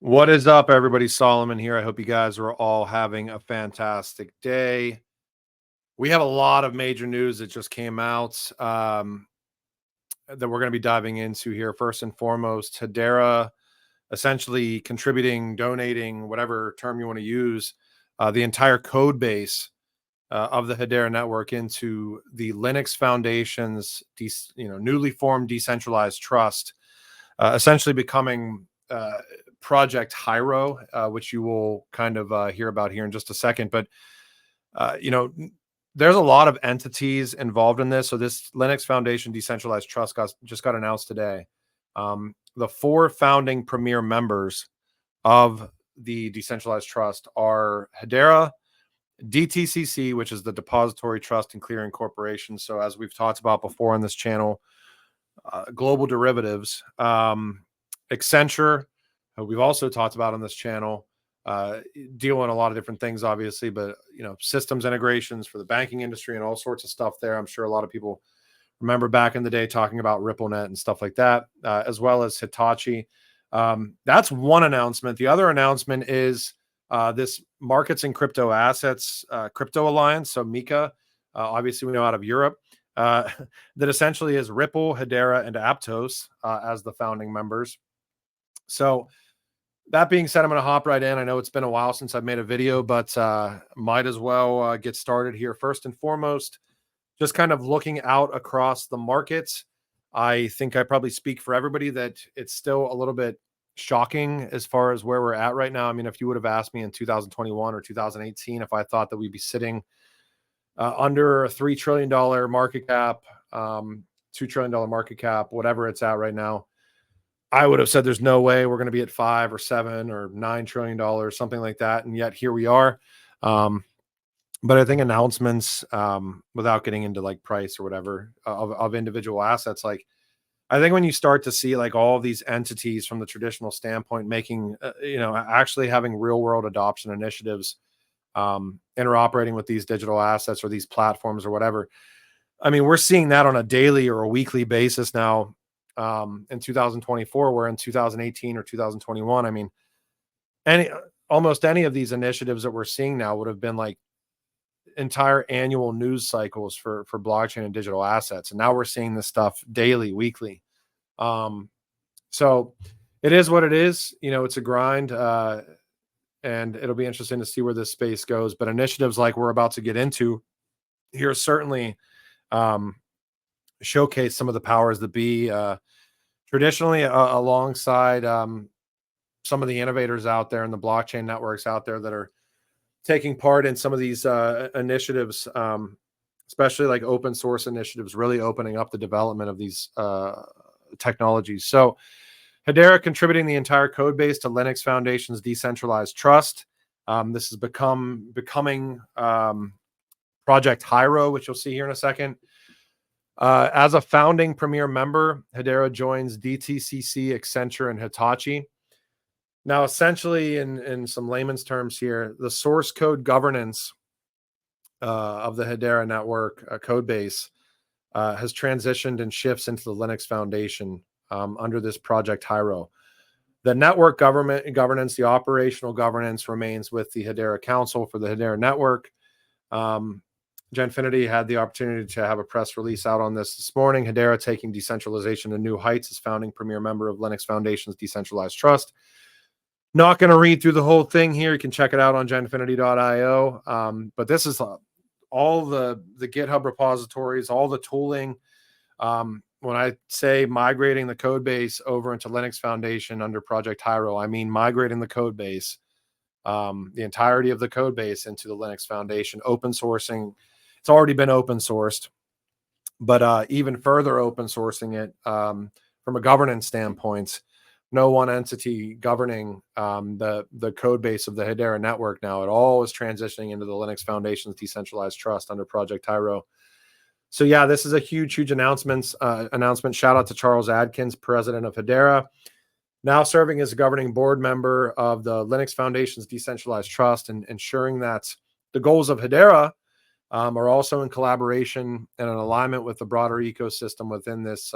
What is up, everybody? Solomon here. I hope you guys are all having a fantastic day. We have a lot of major news that just came out that we're going to be diving into here. First and foremost, Hedera essentially contributing, donating, whatever term you want to use, the entire code base of the Hedera network into the Linux Foundation's newly formed decentralized trust, essentially becoming Project Hyro, which you will kind of hear about here in just a second. But uh, you know, there's a lot of entities involved in this. So this Linux Foundation decentralized trust just got announced today. The four founding premier members of the decentralized trust are Hedera, DTCC, which is the Depository Trust and Clearing Corporation. So as we've talked about before on this channel, global derivatives, Accenture, we've also talked about on this channel, deal in a lot of different things, obviously, but systems integrations for the banking industry and all sorts of stuff there. I'm sure a lot of people remember back in the day talking about RippleNet and stuff like that, as well as Hitachi. That's one announcement. The other announcement is this Markets and Crypto Assets Crypto Alliance, so MiCA. Obviously, we know out of Europe. That essentially is Ripple, Hedera, and Aptos as the founding members. So that being said, I'm going to hop right in. I know it's been a while since I've made a video, but might as well get started here. First and foremost, just kind of looking out across the markets. I think I probably speak for everybody that it's still a little bit shocking as far as where we're at right now. I mean, if you would have asked me in 2021 or 2018 if I thought that we'd be sitting under a $3 trillion market cap, $2 trillion market cap, whatever it's at right now, I would have said there's no way we're going to be at $5 or $7 or $9 trillion, something like that. And yet here we are. But I think announcements, without getting into like price or whatever of individual assets, like I think when you start to see like all of these entities from the traditional standpoint making, actually having real world adoption initiatives, interoperating with these digital assets or these platforms or whatever. I mean, we're seeing that on a daily or a weekly basis now. In 2024, where in 2018 or 2021, I mean, almost any of these initiatives that we're seeing now would have been like entire annual news cycles for blockchain and digital assets. And now we're seeing this stuff daily, weekly. So it is what it is. It's a grind, and it'll be interesting to see where this space goes. But initiatives like we're about to get into here certainly showcase some of the powers that be, traditionally alongside some of the innovators out there and the blockchain networks out there that are taking part in some of these initiatives, especially like open source initiatives, really opening up the development of these technologies. So Hedera contributing the entire code base to Linux Foundation's decentralized trust. This is becoming Project Hyro, which you'll see here in a second. As a founding premier member, Hedera joins DTCC, Accenture, and Hitachi. Now, essentially, in some layman's terms here, the source code governance of the Hedera network code base has transitioned and shifts into the Linux Foundation under this Project Hyro. The network governance, the operational governance remains with the Hedera Council for the Hedera network. Genfinity had the opportunity to have a press release out on this morning. Hedera taking decentralization to new heights as founding premier member of Linux Foundation's decentralized trust. Not going to read through the whole thing here. You can check it out on genfinity.io. But this is all the GitHub repositories, all the tooling. When I say migrating the code base over into Linux Foundation under Project Hyro, I mean migrating the code base, the entirety of the code base into the Linux Foundation, open sourcing. It's already been open sourced, but even further open sourcing it from a governance standpoint. No one entity governing the code base of the Hedera network now. It all is transitioning into the Linux Foundation's decentralized trust under Project Hyro. So yeah, this is a huge announcement. Shout out to Charles Adkins, president of Hedera, now serving as a governing board member of the Linux Foundation's decentralized trust, and ensuring that the goals of Hedera are also in collaboration and in alignment with the broader ecosystem within this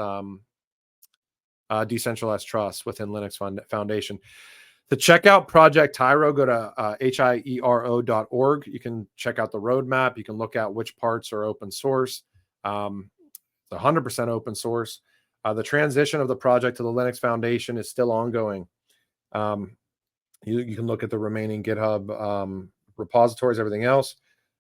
decentralized trust within Linux Foundation. To check out Project Hiero, go to hiero.org. You can check out the roadmap. You can look at which parts are open source. It's 100% open source. The transition of the project to the Linux Foundation is still ongoing. You can look at the remaining GitHub repositories, everything else.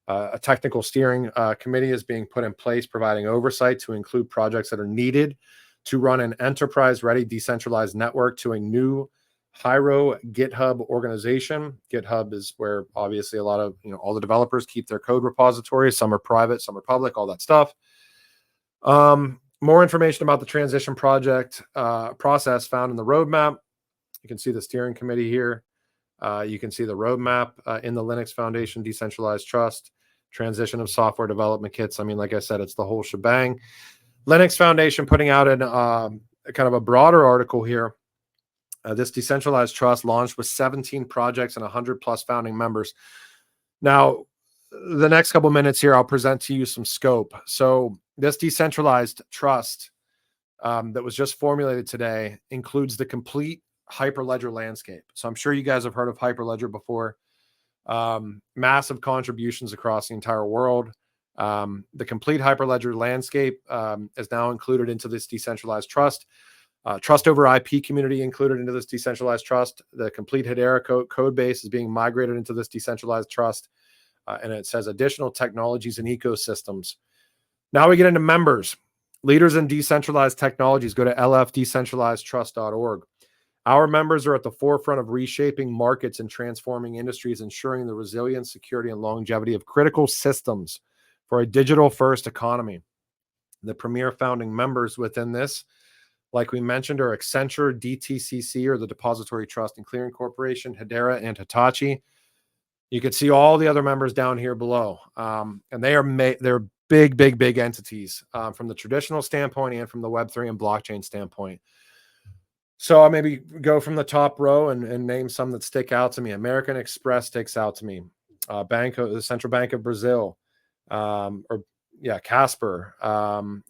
A technical steering committee is being put in place, providing oversight to include projects that are needed to run an enterprise-ready decentralized network to a new Hiero GitHub organization. GitHub is where obviously a lot of, all the developers keep their code repositories. Some are private, some are public, all that stuff. More information about the transition project process found in the roadmap. You can see the steering committee here. You can see the roadmap in the Linux Foundation Decentralized Trust, transition of software development kits. I mean, like I said, it's the whole shebang. Linux Foundation putting out an kind of a broader article here. This decentralized trust launched with 17 projects and 100 plus founding members. Now, the next couple minutes here, I'll present to you some scope. So this decentralized trust that was just formulated today includes the complete Hyperledger landscape. So I'm sure you guys have heard of Hyperledger before. Massive contributions across the entire world. The complete Hyperledger landscape is now included into this decentralized trust. Trust over IP community included into this decentralized trust. The complete Hedera code base is being migrated into this decentralized trust. And it says additional technologies and ecosystems. Now we get into members. Leaders in decentralized technologies. Go to lfdecentralizedtrust.org. Our members are at the forefront of reshaping markets and transforming industries, ensuring the resilience, security, and longevity of critical systems for a digital-first economy. The premier founding members within this, like we mentioned, are Accenture, DTCC, or the Depository Trust and Clearing Corporation, Hedera, and Hitachi. You can see all the other members down here below. And they're big entities from the traditional standpoint and from the Web3 and blockchain standpoint. So I'll maybe go from the top row and name some that stick out to me. American Express sticks out to me. The Central Bank of Brazil, Casper.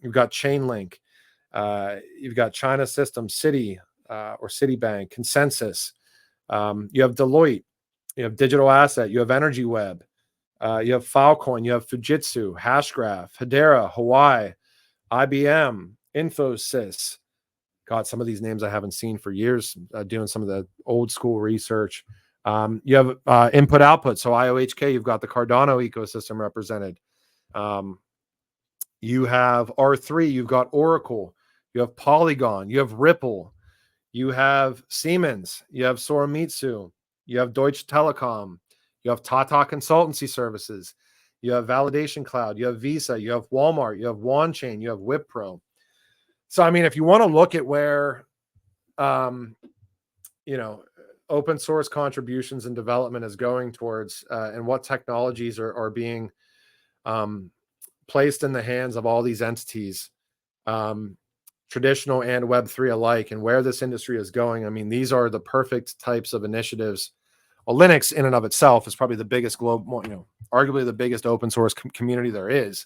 You've got Chainlink. You've got China Systems, Citi or Citibank, Consensus. You have Deloitte. You have Digital Asset. You have Energy Web. You have Filecoin. You have Fujitsu, Hashgraph, Hedera, Hawaii, IBM, Infosys. God, some of these names I haven't seen for years, doing some of the old school research. You have input output. So IOHK, you've got the Cardano ecosystem represented. You have R3, you've got Oracle, you have Polygon, you have Ripple, you have Siemens, you have Soromitsu, you have Deutsche Telekom, you have Tata Consultancy Services, you have Validation Cloud, you have Visa, you have Walmart, you have OneChain, you have Wipro. So, I mean, if you want to look at where, open source contributions and development is going towards and what technologies are being placed in the hands of all these entities, traditional and Web3 alike, and where this industry is going. I mean, these are the perfect types of initiatives. Well, Linux in and of itself is probably the biggest global, arguably the biggest open source community there is.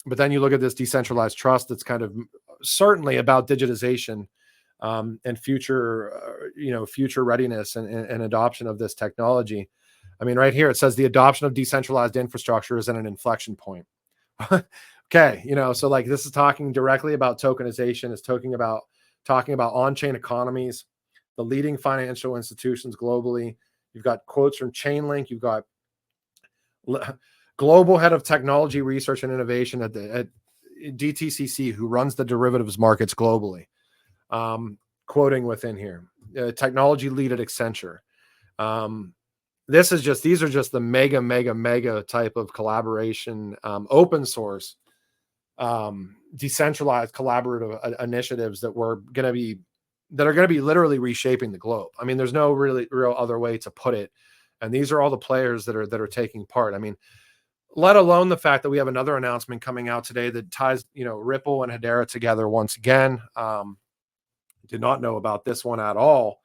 But then you look at this decentralized trust that's kind of certainly about digitization and future readiness and adoption of this technology. I mean, right here, it says the adoption of decentralized infrastructure is at an inflection point. Okay. So like this is talking directly about tokenization. It's talking about on-chain economies, the leading financial institutions globally. You've got quotes from Chainlink. You've got global head of technology research and innovation at DTCC, who runs the derivatives markets globally. Quoting within here, technology lead at Accenture. These are just the mega type of collaboration, open source, decentralized collaborative initiatives that are going to be literally reshaping the globe. I mean, there's no real other way to put it. And these are all the players that are taking part. I mean, let alone the fact that we have another announcement coming out today that ties, Ripple and Hedera together once again. Did not know about this one at all.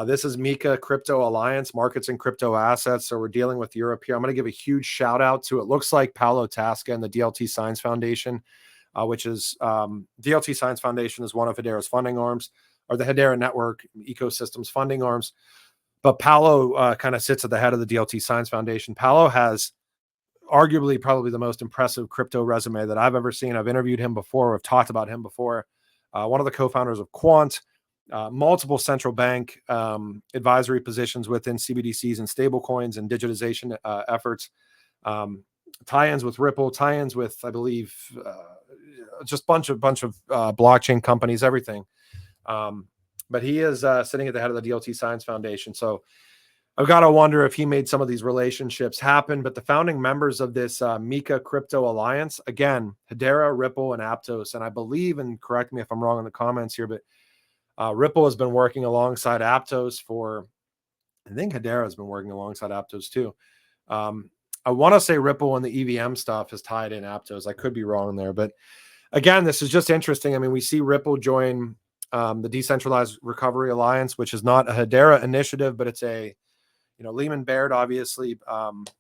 This is MiCA Crypto Alliance, Markets and Crypto Assets. So we're dealing with Europe here. I'm going to give a huge shout out to, it looks like Paolo Tasca and the DLT Science Foundation, which is DLT Science Foundation is one of Hedera's funding arms. or the Hedera network ecosystems funding arms. But Paolo kind of sits at the head of the DLT Science Foundation. Paolo has arguably probably the most impressive crypto resume that I've ever seen. I've interviewed him before. I've talked about him before. One of the co-founders of Quant, multiple central bank advisory positions within CBDCs and stablecoins and digitization efforts, tie-ins with Ripple, tie-ins with, I believe, just bunch of blockchain companies, everything. But he is sitting at the head of the DLT Science Foundation. So I've got to wonder if he made some of these relationships happen. But the founding members of this MiCA Crypto Alliance, again, Hedera, Ripple, and Aptos. And I believe, and correct me if I'm wrong in the comments here, but Ripple has been working alongside Aptos for, I think Hedera has been working alongside Aptos too. I want to say Ripple and the EVM stuff has tied in Aptos. I could be wrong there. But again, this is just interesting. I mean, we see Ripple join the Decentralized Recovery Alliance, which is not a Hedera initiative, but it's a, Lehman Baird obviously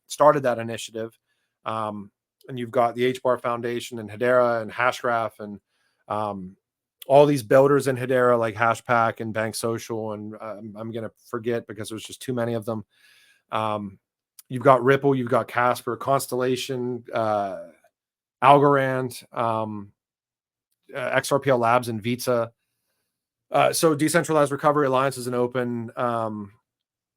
started that initiative. And you've got the HBAR Foundation and Hedera and Hashgraph and all these builders in Hedera like Hashpack and Bank Social. And I'm going to forget because there's just too many of them. You've got Ripple, you've got Casper, Constellation, Algorand, XRPL Labs, and Vita. So Decentralized Recovery Alliance is an open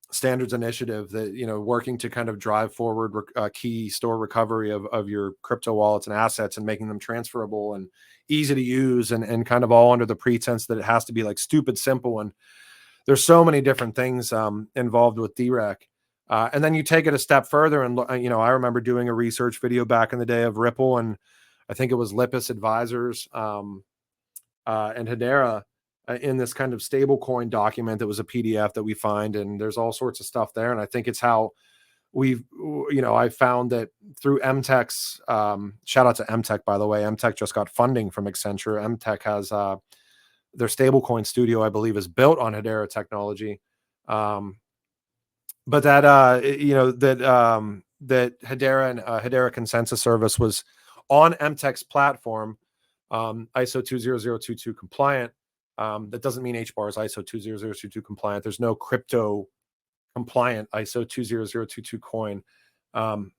standards initiative that, working to kind of drive forward key store recovery of your crypto wallets and assets and making them transferable and easy to use and kind of all under the pretense that it has to be like stupid simple. And there's so many different things involved with DREC. And then you take it a step further and, I remember doing a research video back in the day of Ripple, and I think it was Lipus Advisors and Hedera in this kind of stablecoin document that was a PDF that we find, and there's all sorts of stuff there. And I think it's how we've, I found that through MTech's, shout out to MTech, by the way. MTech just got funding from Accenture. MTech has their stablecoin studio, I believe, is built on Hedera technology. But that, that Hedera and Hedera Consensus Service was on MTech's platform, ISO 20022 compliant. That doesn't mean HBAR is ISO 20022 compliant. There's no crypto compliant ISO 20022 coin. And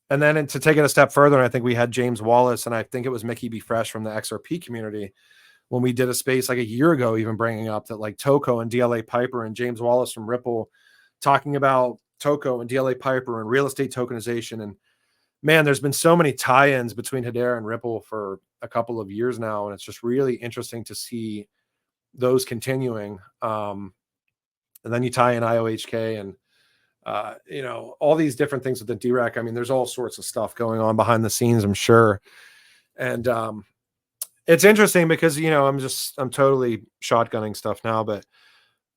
then to take it a step further, and I think we had James Wallace, and I think it was Mickey B. Fresh from the XRP community when we did a space like a year ago, even bringing up that like Toko and DLA Piper and James Wallace from Ripple talking about Toko and DLA Piper and real estate tokenization. And man, there's been so many tie-ins between Hedera and Ripple for a couple of years now. And it's just really interesting to see those continuing. And then you tie in IOHK and, all these different things with the DREC. I mean, there's all sorts of stuff going on behind the scenes, I'm sure. And it's interesting because, I'm totally shotgunning stuff now, but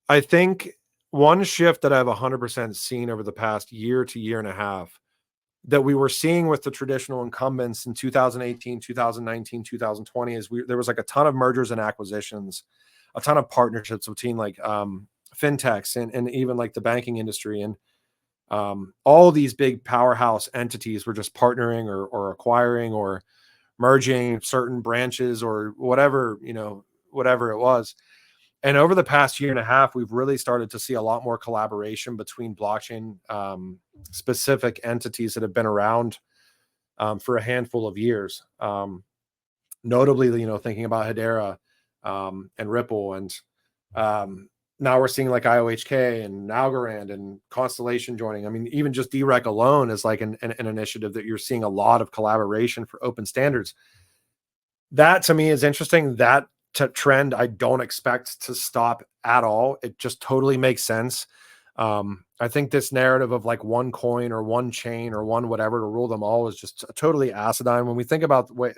I think one shift that I've 100% seen over the past year to year and a half that we were seeing with the traditional incumbents in 2018, 2019, 2020 is there was like a ton of mergers and acquisitions, a ton of partnerships between like fintechs and even like the banking industry. And all these big powerhouse entities were just partnering or acquiring or merging certain branches or whatever, whatever it was. And over the past year and a half, we've really started to see a lot more collaboration between blockchain specific entities that have been around for a handful of years. Notably, thinking about Hedera and Ripple, and now we're seeing like IOHK and Algorand and Constellation joining. I mean, even just DREC alone is like an initiative that you're seeing a lot of collaboration for open standards. That to me is interesting. That trend I don't expect to stop at all. It just totally makes sense. I think this narrative of like one coin or one chain or one whatever to rule them all is just totally acidine. When we think about the way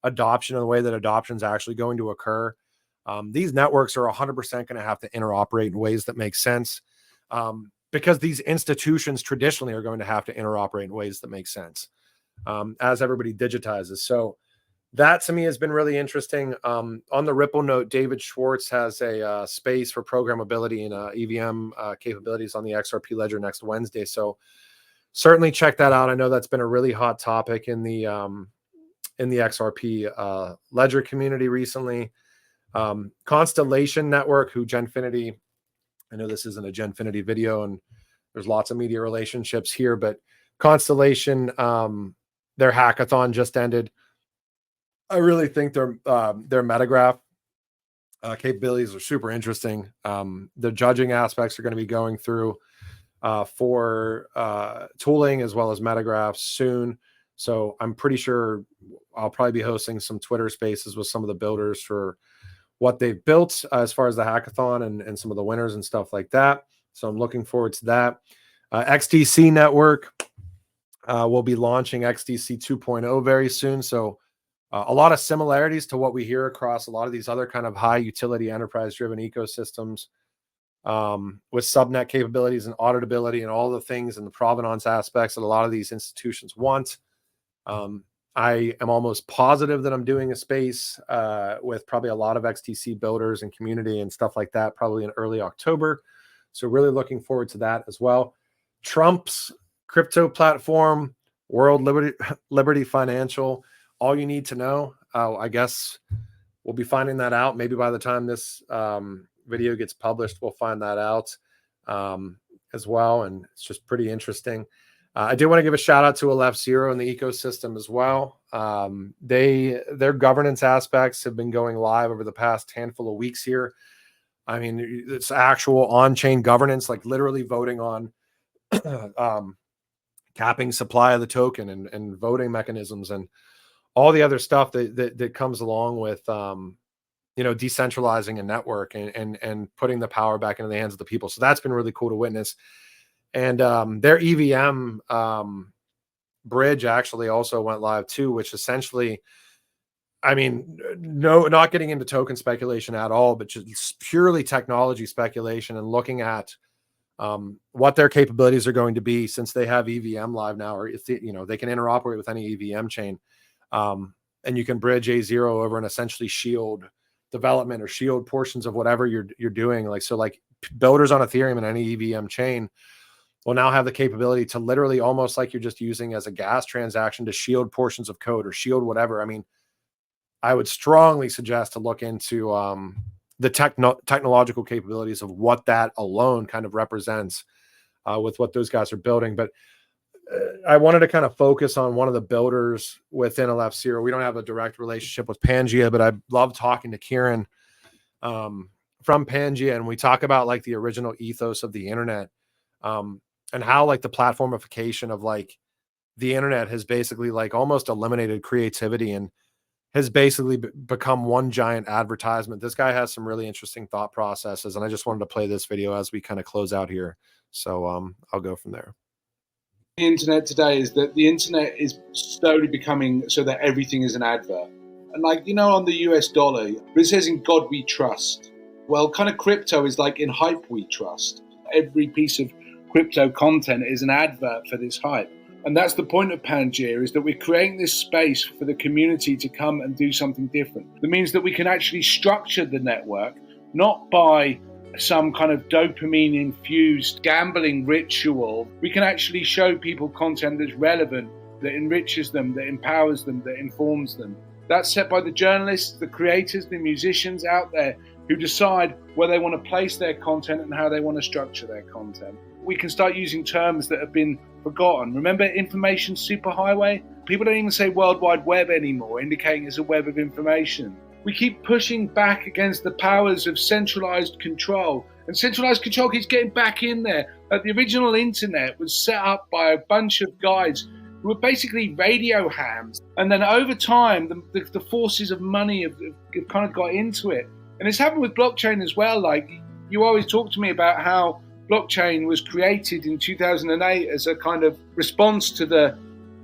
adoption and the way that adoption is actually going to occur, these networks are 100% going to have to interoperate in ways that make sense, because these institutions traditionally are going to have to interoperate in ways that make sense as everybody digitizes. So that to me has been really interesting. On the Ripple note, David Schwartz has a space for programmability and EVM capabilities on the XRP ledger next Wednesday. So certainly check that out. I know that's been a really hot topic in the XRP ledger community recently. Constellation Network, who Genfinity, I know this isn't a Genfinity video and there's lots of media relationships here, but Constellation, their hackathon just ended. I really think their metagraph capabilities are super interesting. The judging aspects are going to be going through for tooling as well as metagraphs soon. So I'm pretty sure I'll probably be hosting some Twitter spaces with some of the builders for what they've built as far as the hackathon and some of the winners and stuff like that. So I'm looking forward to that. XDC Network will be launching XDC 2.0 very soon. So a lot of similarities to what we hear across a lot of these other kind of high utility enterprise driven ecosystems, with subnet capabilities and auditability and all the things and the provenance aspects that a lot of these institutions want. I am almost positive that I'm doing a space with probably a lot of XTC builders and community and stuff like that, probably in early October. So really looking forward to that as well. Trump's crypto platform, World Liberty Financial, all you need to know. I guess we'll be finding that out. Maybe by the time this video gets published, we'll find that out as well. And it's just pretty interesting. I do want to give a shout out to Aleph Zero and the ecosystem as well. Their governance aspects have been going live over the past handful of weeks here. I mean, it's actual on-chain governance, like literally voting on capping supply of the token and voting mechanisms and all the other stuff that comes along with decentralizing a network and putting the power back into the hands of the people. So that's been really cool to witness. And their EVM bridge actually also went live too, which essentially, I mean, no, not getting into token speculation at all, but just purely technology speculation and looking at what their capabilities are going to be since they have EVM live now, or if they can interoperate with any EVM chain, and you can bridge A0 over and essentially shield development or shield portions of whatever you're doing. Like builders on Ethereum and any EVM chain will now have the capability to literally almost like you're just using as a gas transaction to shield portions of code or shield whatever. I mean, I would strongly suggest to look into the technological capabilities of what that alone kind of represents with what those guys are building. But I wanted to kind of focus on one of the builders within Aleph Zero. We don't have a direct relationship with Pangea, but I love talking to Kieran from Pangea, and we talk about like the original ethos of the internet, and how like the platformification of like the internet has basically like almost eliminated creativity and has basically become one giant advertisement. This guy has some really interesting thought processes, and I just wanted to play this video as we kind of close out here. So I'll go from there. The internet today is that the internet is slowly becoming so that everything is an advert. And like, on the US dollar, it says in God we trust. Well, kind of crypto is like in hype we trust. Every piece of crypto content is an advert for this hype. And that's the point of Pangea, is that we're creating this space for the community to come and do something different. That means that we can actually structure the network, not by some kind of dopamine-infused gambling ritual. We can actually show people content that's relevant, that enriches them, that empowers them, that informs them. That's set by the journalists, the creators, the musicians out there who decide where they want to place their content and how they want to structure their content. We can start using terms that have been forgotten. Remember information superhighway? People don't even say World Wide Web anymore, indicating it's a web of information. We keep pushing back against the powers of centralized control, and centralized control keeps getting back in there. Like the original internet was set up by a bunch of guys who were basically radio hams, and then over time the forces of money have kind of got into it. And it's happened with blockchain as well. Like, you always talk to me about how blockchain was created in 2008 as a kind of response to the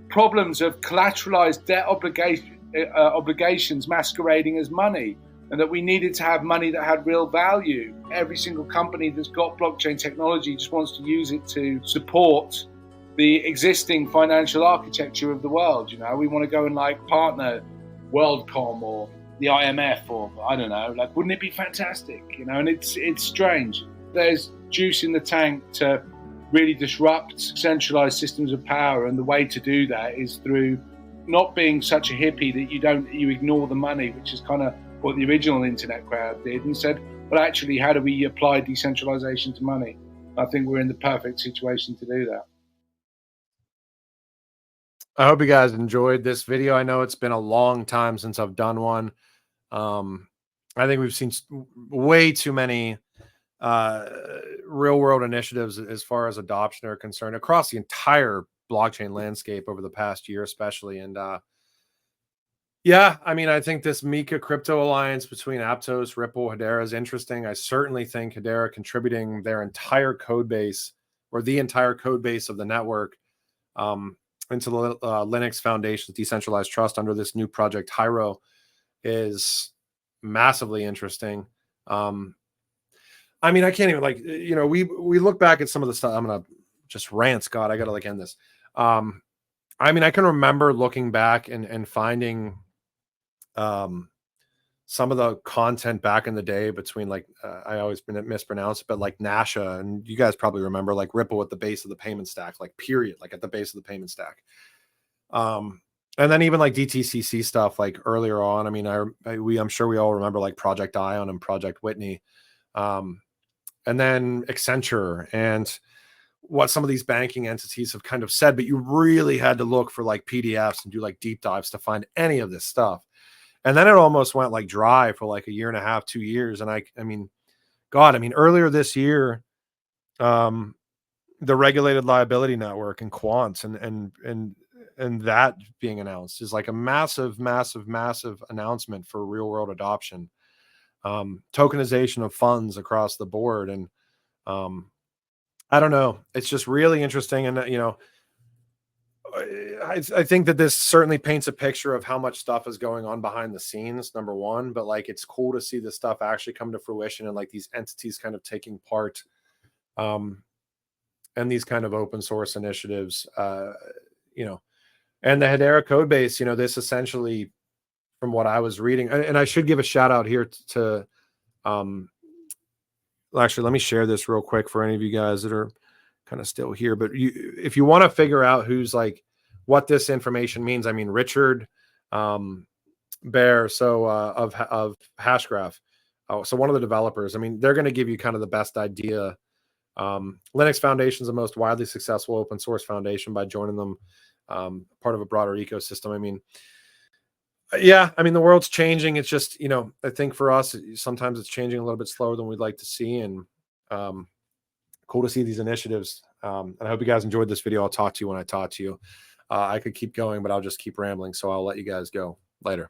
problems of collateralized debt obligations masquerading as money, and that we needed to have money that had real value. Every single company that's got blockchain technology just wants to use it to support the existing financial architecture of the world. We want to go and like partner WorldCom or the IMF, or I don't know, like, wouldn't it be fantastic? And it's strange. There's juice in the tank to really disrupt centralized systems of power, and the way to do that is through not being such a hippie that you ignore the money, which is kind of what the original internet crowd did and said, well, actually, how do we apply decentralization to money? I think we're in the perfect situation to do that. I hope you guys enjoyed this video. I know it's been a long time since I've done one. I think we've seen way too many real world initiatives as far as adoption are concerned across the entire blockchain landscape over the past year, especially. And yeah, I mean, I think this MiCA crypto alliance between Aptos, Ripple, Hedera is interesting. I certainly think Hedera contributing their entire code base or the entire code base of the network into the Linux Foundation's decentralized trust under this new project Hyro is massively interesting. I mean, I can't even we look back at some of the stuff. I'm gonna just rant, Scott. I gotta end this. I mean, I can remember looking back and finding some of the content back in the day between I always been mispronounced, but Nasha, and you guys probably remember Ripple at the base of the payment stack, period, at the base of the payment stack. And then even DTCC stuff earlier on. I mean, I'm sure we all remember Project Ion and Project Whitney, and then Accenture and what some of these banking entities have kind of said, but you really had to look for PDFs and do deep dives to find any of this stuff. And then it almost went dry for a year and a half, 2 years. And I mean, God, I mean, earlier this year, the regulated liability network and quants and that being announced is a massive, massive, massive announcement for real world adoption, tokenization of funds across the board. And I don't know, it's just really interesting. And, I think that this certainly paints a picture of how much stuff is going on behind the scenes, number one, but it's cool to see this stuff actually come to fruition and these entities kind of taking part, and these kind of open source initiatives, and the Hedera Codebase, this essentially, from what I was reading, and I should give a shout out here to, actually, let me share this real quick for any of you guys that are kind of still here. But if you want to figure out who's what this information means, I mean, Richard Bear, so of Hashgraph, so one of the developers, I mean, they're going to give you kind of the best idea. Linux Foundation is the most widely successful open source foundation by joining them, part of a broader ecosystem. I mean, yeah, I mean, the world's changing. It's just, I think for us, sometimes it's changing a little bit slower than we'd like to see. And cool to see these initiatives. And I hope you guys enjoyed this video. I'll talk to you when I talk to you. I could keep going, but I'll just keep rambling. So I'll let you guys go later.